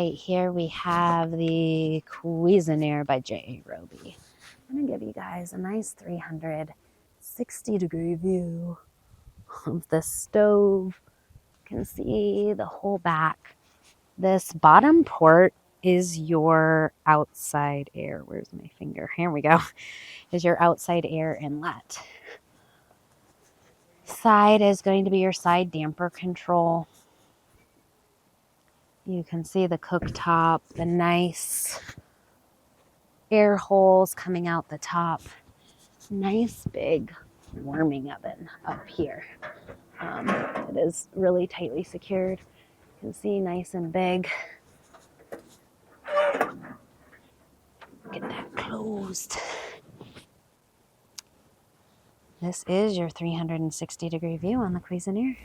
right, here we have the Cuisiniere by J. Roby. I'm going to give you guys a nice 360-degree view of the stove. You can see the whole back. This bottom port is your outside air. Where's my finger? Here we go. Is your outside air inlet. Side is going to be your side damper control. You can see the cooktop, the nice air holes coming out the top. Nice big warming oven up here. It is really tightly secured. You can see nice and big. Get that closed. This is your 360-degree view on the Cuisiniere.